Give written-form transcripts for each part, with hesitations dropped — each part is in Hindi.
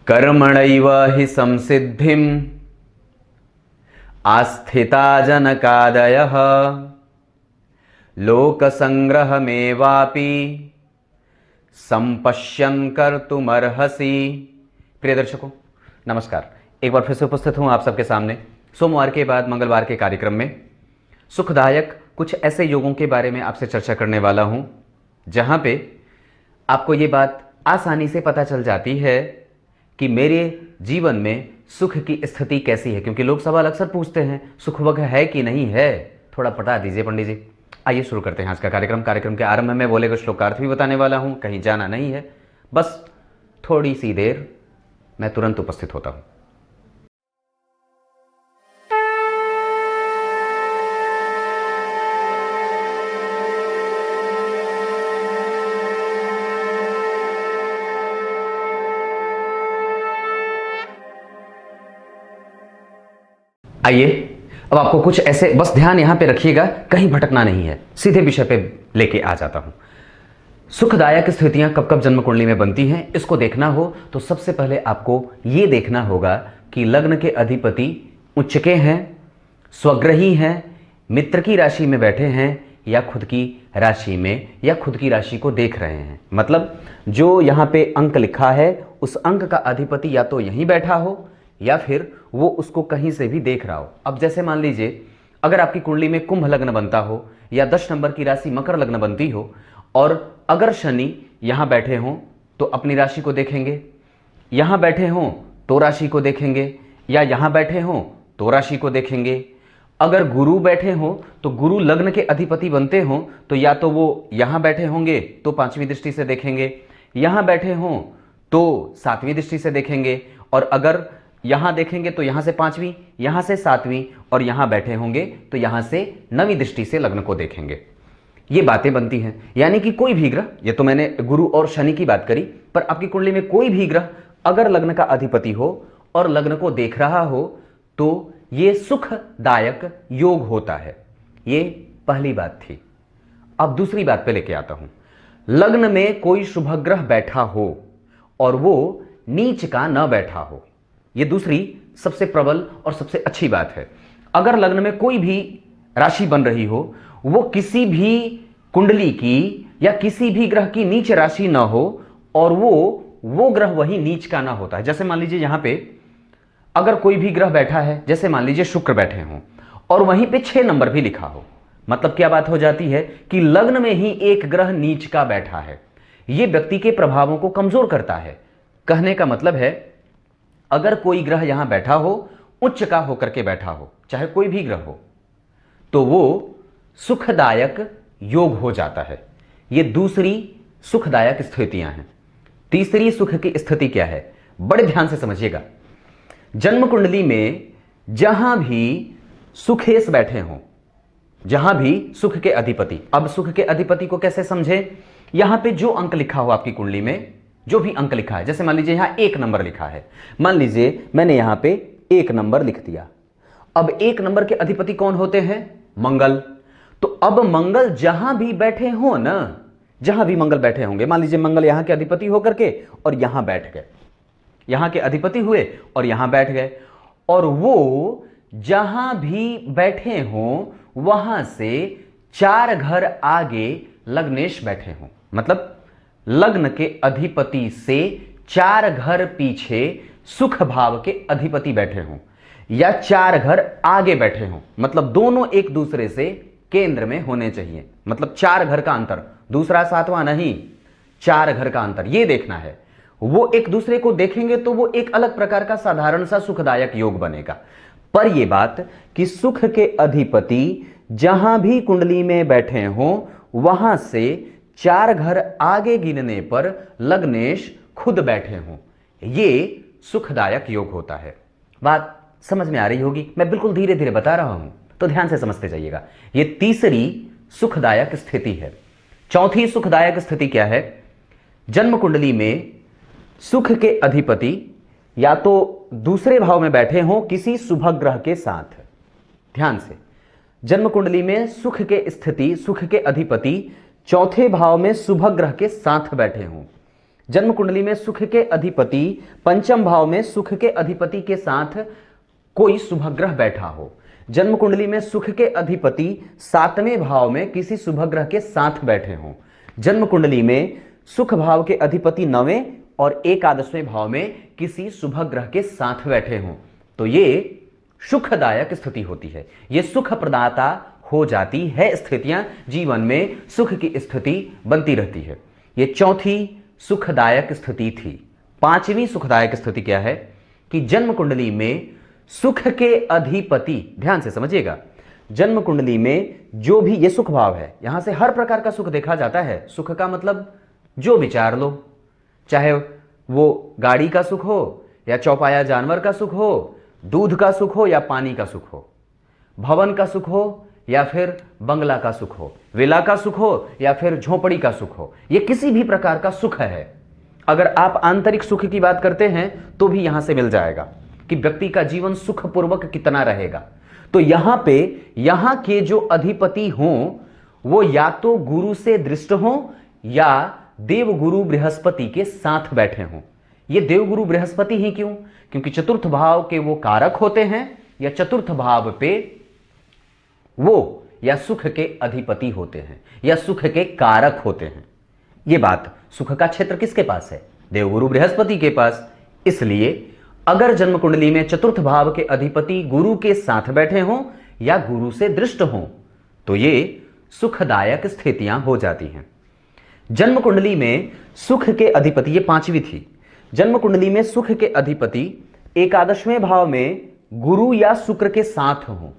कर्मणैव हि संसिद्धिम् आस्थिता जनकादयः लोकसंग्रहमेवापि संपश्यन् कर्तुमर्हसि। प्रिय दर्शकों नमस्कार, एक बार फिर से उपस्थित हूं आप सबके सामने सोमवार के बाद मंगलवार के कार्यक्रम में। सुखदायक कुछ ऐसे योगों के बारे में आपसे चर्चा करने वाला हूं जहां पे आपको ये बात आसानी से पता चल जाती है कि मेरे जीवन में सुख की स्थिति कैसी है, क्योंकि लोग सवाल अक्सर पूछते हैं सुख वह है कि नहीं है, थोड़ा बता दीजिए पंडित जी। आइए शुरू करते हैं आज का कार्यक्रम के आरंभ में बोले कुछ श्लोकार्थ भी बताने वाला हूं, कहीं जाना नहीं है, बस थोड़ी सी देर मैं तुरंत उपस्थित होता हूं। आइए अब आपको कुछ ऐसे, बस ध्यान यहां पे रखिएगा, कहीं भटकना नहीं है, सीधे विषय पे लेके आ जाता हूं। सुखदायक स्थितियां कब कब जन्म कुंडली में बनती हैं, इसको देखना हो तो सबसे पहले आपको यह देखना होगा कि लग्न के अधिपति उच्च के हैं, स्वग्रही हैं, मित्र की राशि में बैठे हैं या खुद की राशि में या खुद की राशि को देख रहे हैं। मतलब जो यहां पे अंक लिखा है उस अंक का अधिपति या तो यहीं बैठा हो या फिर वो उसको कहीं से भी देख रहा हो। अब जैसे मान लीजिए अगर आपकी कुंडली में कुंभ लग्न बनता हो या 10 नंबर की राशि मकर लग्न बनती हो और अगर शनि यहां बैठे हों तो अपनी राशि को देखेंगे, यहां बैठे हों तो राशि को देखेंगे, या यहां बैठे हों तो राशि को देखेंगे। अगर गुरु बैठे हों तो गुरु लग्न के अधिपति बनते हों तो या तो वो यहां बैठे होंगे तो 5वीं दृष्टि से देखेंगे, यहां बैठे हों तो 7वीं दृष्टि से देखेंगे, और अगर यहां देखेंगे तो यहां से 5वीं, यहां से 7वीं, और यहां बैठे होंगे तो यहां से 9वीं दृष्टि से लग्न को देखेंगे। ये बातें बनती हैं। यानी कि कोई भी ग्रह, ये तो मैंने गुरु और शनि की बात करी, पर आपकी कुंडली में कोई भी ग्रह अगर लग्न का अधिपति हो और लग्न को देख रहा हो तो ये सुखदायक योग होता है। ये पहली बात थी। अब दूसरी बात पे लेके आता हूं। लग्न में कोई शुभ ग्रह बैठा हो और वो नीच का न बैठा हो, ये दूसरी सबसे प्रबल और सबसे अच्छी बात है। अगर लग्न में कोई भी राशि बन रही हो, वो किसी भी कुंडली की या किसी भी ग्रह की नीच राशि ना हो और वो ग्रह वही नीच का ना होता है। जैसे मान लीजिए यहां पे अगर कोई भी ग्रह बैठा है, जैसे मान लीजिए शुक्र बैठे हों और वहीं पे 6 नंबर भी लिखा हो, मतलब क्या बात हो जाती है कि लग्न में ही एक ग्रह नीच का बैठा है। यह व्यक्ति के प्रभावों को कमजोर करता है। कहने का मतलब है अगर कोई ग्रह यहां बैठा हो, उच्च का होकर के बैठा हो, चाहे कोई भी ग्रह हो, तो वो सुखदायक योग हो जाता है। ये दूसरी सुखदायक स्थितियां हैं। तीसरी सुख की स्थिति क्या है, बड़े ध्यान से समझिएगा। जन्म कुंडली में जहां भी सुखेश बैठे हों, जहां भी सुख के अधिपति, अब सुख के अधिपति को कैसे समझे, यहां पे जो अंक लिखा हो आपकी कुंडली में, जो भी अंक लिखा है, जैसे मान लीजिए यहां 1 नंबर लिखा है, मान लीजिए मैंने यहां पे 1 नंबर लिख दिया। अब 1 नंबर के अधिपति कौन होते हैं, मंगल। तो अब मंगल जहां भी बैठे हो ना, जहां भी मंगल बैठे होंगे, मान लीजिए मंगल यहां के अधिपति होकर के और यहां बैठ गए, यहां के अधिपति हुए और यहां बैठ गए, और वो जहां भी बैठे हों वहां से 4 घर आगे लग्नेश बैठे हों, मतलब लग्न के अधिपति से 4 घर पीछे सुख भाव के अधिपति बैठे हों या 4 घर आगे बैठे हों, मतलब दोनों एक दूसरे से केंद्र में होने चाहिए। मतलब 4 घर का अंतर, दूसरा 7वां नहीं, 4 घर का अंतर, यह देखना है। वो एक दूसरे को देखेंगे तो वो एक अलग प्रकार का साधारण सा सुखदायक योग बनेगा। पर यह बात कि सुख के अधिपति जहां भी कुंडली में बैठे हों वहां से 4 घर आगे गिनने पर लग्नेश खुद बैठे हों, ये सुखदायक योग होता है। बात समझ में आ रही होगी, मैं बिल्कुल धीरे धीरे बता रहा हूं तो ध्यान से समझते जाइएगा। यह तीसरी सुखदायक स्थिति है। चौथी सुखदायक स्थिति क्या है, जन्म कुंडली में सुख के अधिपति या तो दूसरे भाव में बैठे हों किसी शुभ ग्रह के साथ। ध्यान से, जन्म कुंडली में सुख के स्थिति, सुख के अधिपति चौथे भाव में शुभ ग्रह के साथ बैठे हों, जन्म कुंडली में सुख के अधिपति पंचम भाव में सुख के अधिपति के साथ कोई शुभग्रह बैठा हो, जन्म कुंडली में सुख के अधिपति सातवें भाव में किसी शुभग्रह के साथ बैठे हों, जन्म कुंडली में सुख भाव के अधिपति नवें और एकादशवें भाव में किसी शुभग्रह के साथ बैठे हों, तो ये सुखदायक स्थिति होती है, ये सुख प्रदाता हो जाती है। स्थितियां जीवन में सुख की स्थिति बनती रहती है। ये चौथी सुखदायक स्थिति थी। पांचवी सुखदायक स्थिति क्या है कि जन्म कुंडली में सुख के अधिपति, ध्यान से समझिएगा, जन्म कुंडली में जो भी ये सुख भाव है, यहां से हर प्रकार का सुख देखा जाता है। सुख का मतलब जो विचार लो, चाहे वो गाड़ी का सुख हो या चौपाया जानवर का सुख हो, दूध का सुख हो या पानी का सुख हो, भवन का सुख हो या फिर बंगला का सुख हो, विला का सुख हो या फिर झोपड़ी का सुख हो, ये किसी भी प्रकार का सुख है। अगर आप आंतरिक सुख की बात करते हैं तो भी यहां से मिल जाएगा कि व्यक्ति का जीवन सुखपूर्वक कितना रहेगा। तो यहां पे यहां के जो अधिपति हों वो या तो गुरु से दृष्ट हों या देवगुरु बृहस्पति के साथ बैठे हों। ये देवगुरु बृहस्पति ही क्यों? क्योंकि चतुर्थ भाव के वो कारक होते हैं या चतुर्थ भाव पे वो या सुख के अधिपति होते हैं या सुख के कारक होते हैं। ये बात, सुख का क्षेत्र किसके पास है? देवगुरु बृहस्पति के पास। इसलिए अगर जन्म कुंडली में चतुर्थ भाव के अधिपति गुरु के साथ बैठे हों या गुरु से दृष्ट हों तो ये सुखदायक स्थितियां हो जाती हैं। जन्म कुंडली में सुख के अधिपति, ये पांचवी थी, जन्म कुंडली में सुख के अधिपति एकादशवें भाव में गुरु या शुक्र के साथ हों,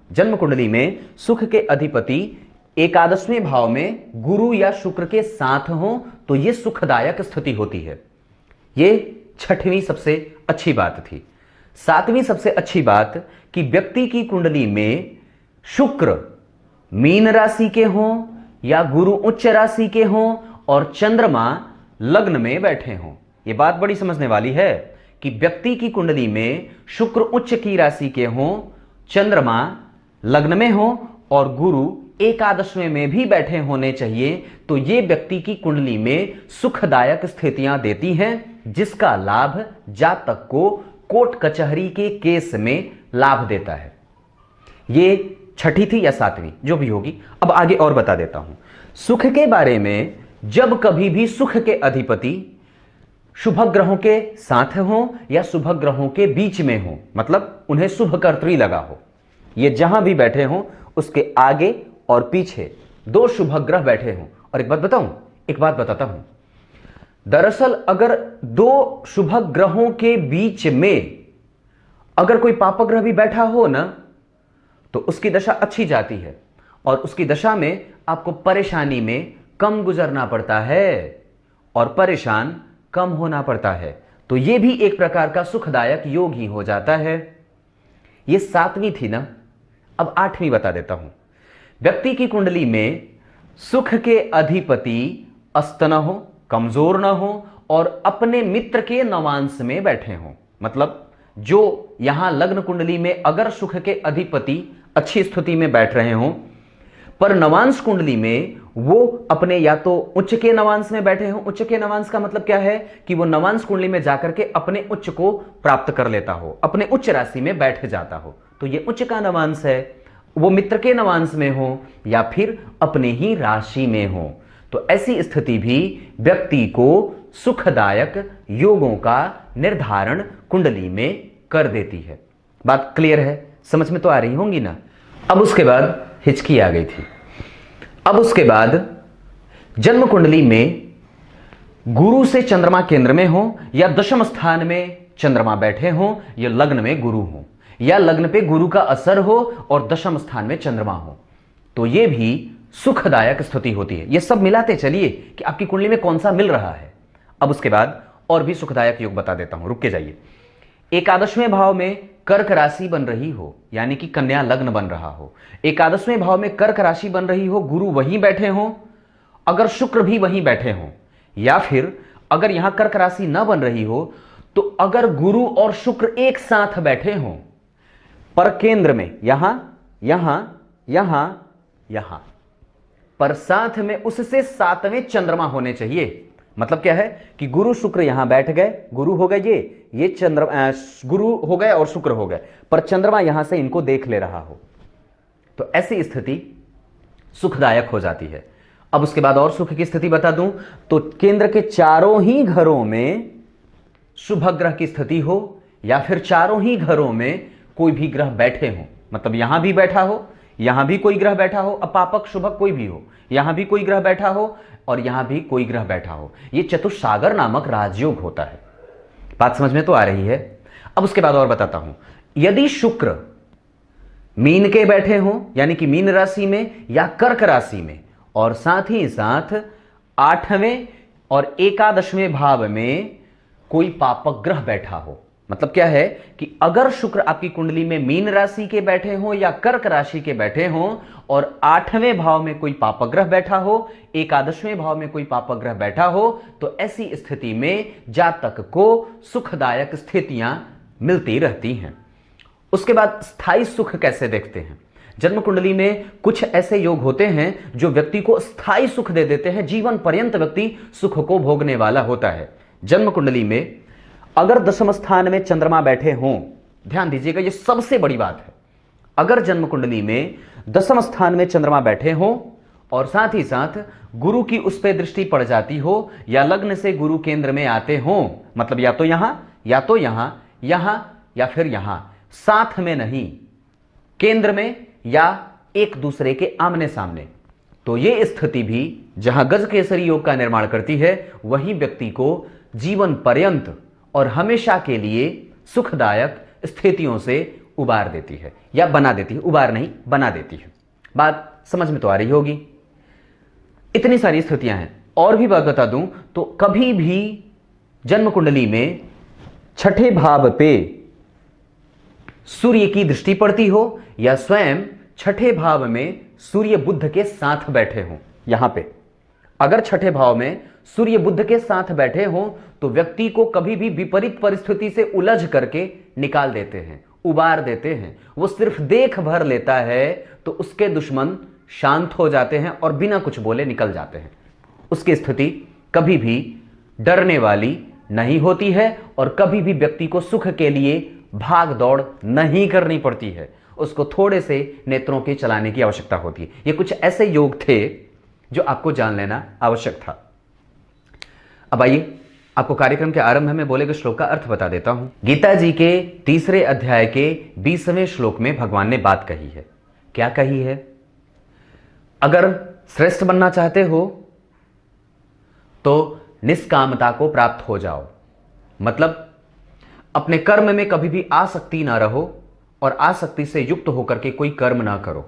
जन्म कुंडली में सुख के अधिपति एकादशवें भाव में गुरु या शुक्र के साथ हों तो यह सुखदायक स्थिति होती है। यह छठवीं सबसे अच्छी बात थी। सातवीं सबसे अच्छी बात कि व्यक्ति की कुंडली में शुक्र मीन राशि के हों या गुरु उच्च राशि के हों और चंद्रमा लग्न में बैठे हों। यह बात बड़ी समझने वाली है कि व्यक्ति की कुंडली में शुक्र उच्च की राशि के हों, चंद्रमा लग्न में हो और गुरु एकादशवें में भी बैठे होने चाहिए, तो ये व्यक्ति की कुंडली में सुखदायक स्थितियां देती हैं, जिसका लाभ जातक को कोर्ट कचहरी के केस में लाभ देता है। ये छठी थी या सातवीं, जो भी होगी। अब आगे और बता देता हूं। सुख के बारे में जब कभी भी सुख के अधिपति शुभ ग्रहों के साथ हो या शुभ ग्रहों के बीच में हो, मतलब उन्हें शुभ कर्तरी लगा हो, ये जहां भी बैठे हों उसके आगे और पीछे दो शुभ ग्रह बैठे हों। और एक बात बताता हूं, दरअसल अगर दो शुभ ग्रहों के बीच में अगर कोई पाप ग्रह भी बैठा हो ना तो उसकी दशा अच्छी जाती है और उसकी दशा में आपको परेशानी में कम गुजरना पड़ता है और परेशान कम होना पड़ता है। तो यह भी एक प्रकार का सुखदायक योग ही हो जाता है। यह सातवीं थी ना। अब आठवीं बता देता हूं। व्यक्ति की कुंडली में सुख के अधिपति अस्त न हो, कमजोर न हो और अपने मित्र के नवांश में बैठे हों। मतलब जो यहां लग्न कुंडली में अगर सुख के अधिपति अच्छी स्थिति में बैठ रहे हों पर नवांश कुंडली में वो अपने या तो उच्च के नवांश में बैठे हों। उच्च के नवांश का मतलब क्या है कि वो नवांश कुंडली में जाकर के अपने उच्च को प्राप्त कर लेता हो, अपने उच्च राशि में बैठ जाता हो, तो ये उच्च का नवांश है। वो मित्र के नवांश में हो या फिर अपने ही राशि में हो, तो ऐसी स्थिति भी व्यक्ति को सुखदायक योगों का निर्धारण कुंडली में कर देती है। बात क्लियर है? समझ में तो आ रही होंगी ना। अब उसके बाद हिचकी आ गई थी। अब उसके बाद जन्म कुंडली में गुरु से चंद्रमा केंद्र में हो या दशम स्थान में चंद्रमा बैठे हो या लग्न में गुरु हो या लग्न पे गुरु का असर हो और दशम स्थान में चंद्रमा हो, तो यह भी सुखदायक स्थिति होती है। यह सब मिलाते चलिए कि आपकी कुंडली में कौन सा मिल रहा है। अब उसके बाद और भी सुखदायक योग बता देता हूं, रुक के जाइए। एकादशवें भाव में कर्क राशि बन रही हो, यानी कि कन्या लग्न बन रहा हो, एकादशवें भाव में कर्क राशि बन रही हो, गुरु वहीं बैठे हो, अगर शुक्र भी वहीं बैठे हो, या फिर अगर यहां कर्क राशि न बन रही हो तो अगर गुरु और शुक्र एक साथ बैठे हो पर केंद्र में यहां यहां यहां पर साथ में उससे सातवें चंद्रमा होने चाहिए। मतलब क्या है कि गुरु शुक्र यहां बैठ गए, गुरु हो गए ये गुरु हो गए और शुक्र हो गए, पर चंद्रमा यहां से इनको देख ले रहा हो, तो ऐसी स्थिति सुखदायक हो जाती है। अब उसके बाद और सुख की स्थिति बता दूं तो केंद्र के चारों ही घरों में शुभ ग्रह की स्थिति हो या फिर चारों ही घरों में कोई भी ग्रह बैठे हो, मतलब यहां भी बैठा हो, यहां भी कोई ग्रह बैठा हो, अपापक शुभक कोई भी हो, यहां भी कोई ग्रह बैठा हो और यहां भी कोई ग्रह बैठा हो, ये चतुस्सागर नामक राजयोग होता है। बात समझ में तो आ रही है। अब उसके बाद और बताता हूं, यदि शुक्र मीन के बैठे हो यानी कि मीन राशि में या कर्क राशि में और साथ ही साथ 8वें और 11वें भाव में कोई पापक ग्रह बैठा हो, मतलब क्या है कि अगर शुक्र आपकी कुंडली में मीन राशि के बैठे हो या कर्क राशि के बैठे हो और 8वें भाव में कोई पापक ग्रह बैठा हो, 11वें भाव में कोई पापक ग्रह बैठा हो, तो ऐसी स्थिति में जातक को सुखदायक स्थितियां मिलती रहती हैं। उसके बाद स्थायी सुख कैसे देखते हैं? जन्म कुंडली में कुछ ऐसे योग होते हैं जो व्यक्ति को स्थायी सुख दे देते हैं, जीवन पर्यंत व्यक्ति सुख को भोगने वाला होता है। जन्म कुंडली में अगर दशम स्थान में चंद्रमा बैठे हों, ध्यान दीजिएगा ये सबसे बड़ी बात है, अगर जन्म कुंडली में दशम स्थान में चंद्रमा बैठे हों और साथ ही साथ गुरु की उस पर दृष्टि पड़ जाती हो या लग्न से गुरु केंद्र में आते हों, मतलब या तो यहां या तो यहां, यहां या फिर यहां, साथ में नहीं, केंद्र में या एक दूसरे के आमने सामने, तो यह स्थिति भी जहां गज केसरी योग का निर्माण करती है, वही व्यक्ति को जीवन पर्यंत और हमेशा के लिए सुखदायक स्थितियों से उबार देती है या बना देती है, उबार नहीं बना देती है। बात समझ में तो आ रही होगी। इतनी सारी स्थितियां हैं। और भी बात बता दूं तो कभी भी जन्म कुंडली में छठे भाव पे सूर्य की दृष्टि पड़ती हो या स्वयं छठे भाव में सूर्य बुध के साथ बैठे हो, यहां पे अगर छठे भाव में सूर्य बुध के साथ बैठे हो तो व्यक्ति को कभी भी विपरीत परिस्थिति से उलझ करके निकाल देते हैं, उबार देते हैं। वो सिर्फ देख भर लेता है तो उसके दुश्मन शांत हो जाते हैं और बिना कुछ बोले निकल जाते हैं। उसकी स्थिति कभी भी डरने वाली नहीं होती है और कभी भी व्यक्ति को सुख के लिए भाग दौड़ नहीं करनी पड़ती है, उसको थोड़े से नेत्रों के चलाने की आवश्यकता होती है। ये कुछ ऐसे योग थे जो आपको जान लेना आवश्यक था। अब आइए आपको कार्यक्रम के आरंभ में बोले गए श्लोक का अर्थ बता देता हूं। गीता जी के 3 अध्याय के 20वें श्लोक में भगवान ने बात कही है। क्या कही है? अगर श्रेष्ठ बनना चाहते हो तो निष्कामता को प्राप्त हो जाओ, मतलब अपने कर्म में कभी भी आसक्ति ना रहो और आसक्ति से युक्त होकर के कोई कर्म ना करो,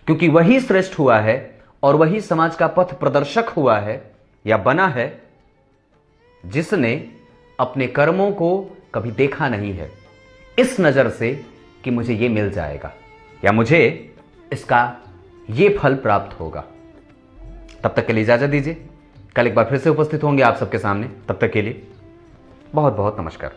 क्योंकि वही श्रेष्ठ हुआ है और वही समाज का पथ प्रदर्शक हुआ है या बना है जिसने अपने कर्मों को कभी देखा नहीं है इस नजर से कि मुझे ये मिल जाएगा या मुझे इसका ये फल प्राप्त होगा। तब तक के लिए इजाजत दीजिए, कल एक बार फिर से उपस्थित होंगे आप सबके सामने। तब तक के लिए बहुत बहुत नमस्कार।